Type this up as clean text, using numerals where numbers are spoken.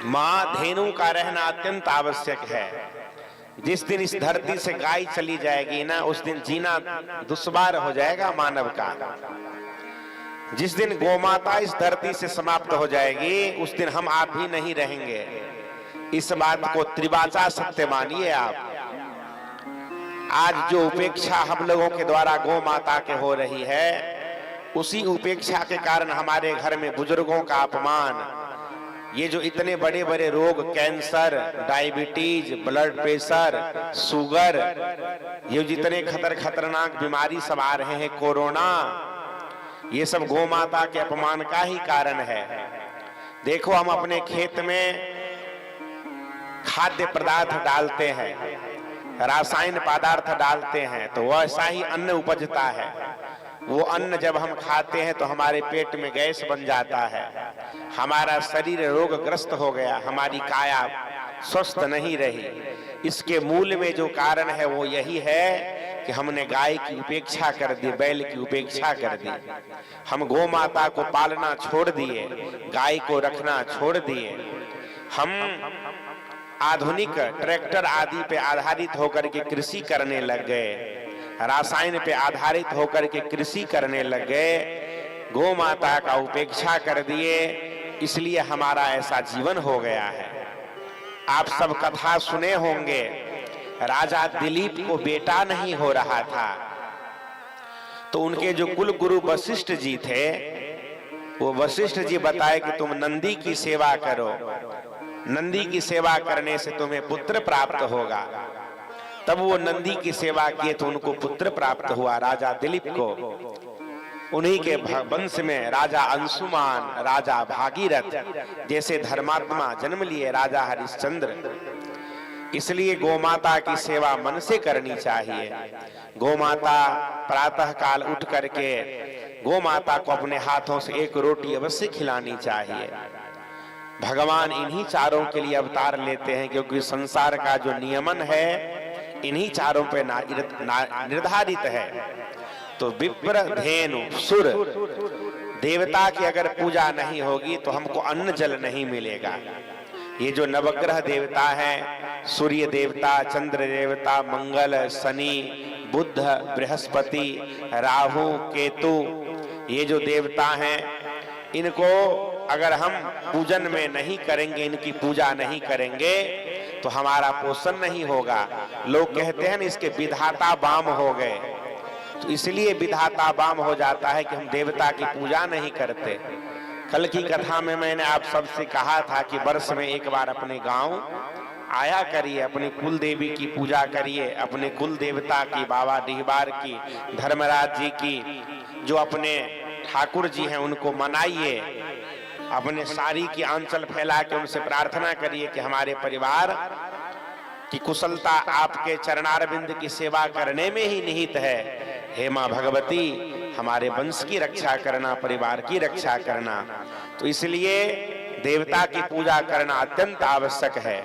मां धेनु का रहना अत्यंत आवश्यक है। जिस दिन इस धरती से गाय चली जाएगी ना, उस दिन जीना दुश्वार हो जाएगा मानव का। जिस दिन गोमाता इस धरती से समाप्त हो जाएगी, उस दिन हम आप भी नहीं रहेंगे। इस बात को त्रिवाचा सत्य मानिए आप। आज जो उपेक्षा हम लोगों के द्वारा गौ माता के हो रही है, उसी उपेक्षा के कारण हमारे घर में बुजुर्गों का अपमान, ये जो इतने बड़े बड़े रोग, cancer, diabetes, blood pressure, sugar, ये जितने खतरनाक बीमारी सब आ रहे हैं, कोरोना, ये सब गौ माता के अपमान का ही कारण है। देखो, हम अपने खेत में खाद्य पदार्थ डालते हैं, रासायनिक पदार्थ डालते हैं, तो वैसा ही अन्न उपजता है। वो अन्न जब हम खाते हैं तो हमारे पेट में गैस बन जाता है, हमारा शरीर रोगग्रस्त हो गया, हमारी काया स्वस्थ नहीं रही। इसके मूल में जो कारण है वो यही है कि हमने गाय की उपेक्षा कर दी, बैल की उपेक्षा कर दी। हम गौ माता को पालना छोड़ दिए, गाय को रखना छोड़ दिए। हम आधुनिक ट्रैक्टर आदि पे आधारित होकर के कृषि करने लग गए, रासायन पे आधारित होकर के कृषि करने लग गए, गौ माता का उपेक्षा कर दिए, इसलिए हमारा ऐसा जीवन हो गया है। आप सब कथा सुने होंगे, राजा दिलीप को बेटा नहीं हो रहा था, तो उनके जो कुल गुरु वशिष्ठ जी थे, वो वशिष्ठ जी बताए कि तुम नंदी की सेवा करो, नंदी की सेवा करने से तुम्हें पुत्र प्राप्त होगा। तब वो नंदी की सेवा किए तो उनको पुत्र प्राप्त हुआ, राजा दिलीप को। उन्हीं के वंश में राजा अंशुमान, राजा भागीरथ जैसे धर्मात्मा जन्म लिए, राजा हरिश्चंद्र। इसलिए गोमाता की सेवा मन से करनी चाहिए। गोमाता प्रातः काल उठ करके गोमाता को अपने हाथों से एक रोटी अवश्य खिलानी चाहिए। भगवान इन्हीं चारों के लिए अवतार लेते हैं, क्योंकि संसार का जो नियमन है इन्हीं चारों पे निर्धारित है। तो विप्र, धेनु, सुर, देवता की अगर पूजा नहीं होगी तो हमको अन्न जल नहीं मिलेगा। ये जो नवग्रह देवता है, सूर्य देवता, चंद्र देवता, मंगल, शनि, बुध, बृहस्पति, राहु, केतु, ये जो देवता हैं, इनको अगर हम पूजन में नहीं करेंगे, इनकी पूजा नहीं करेंगे तो हमारा पोषण नहीं होगा। लोग कहते हैं ना, इसके विधाता बाम हो गए, तो इसलिए विधाता बाम हो जाता है कि हम देवता की पूजा नहीं करते। कल की कथा में मैंने आप सबसे कहा था कि वर्ष में एक बार अपने गांव आया करिए, अपनी कुल देवी की पूजा करिए, अपने कुल देवता की, बाबा डिहबार की, धर्मराज जी की, जो अपने ठाकुर जी हैं उनको मनाइए, अपने सारी की आंचल फैला के उनसे प्रार्थना करिए कि हमारे परिवार की कुशलता आपके चरणारविंद की सेवा करने में ही निहित है। हे मां भगवती, हमारे वंश की रक्षा करना, परिवार की रक्षा करना। तो इसलिए देवता की पूजा करना अत्यंत आवश्यक है।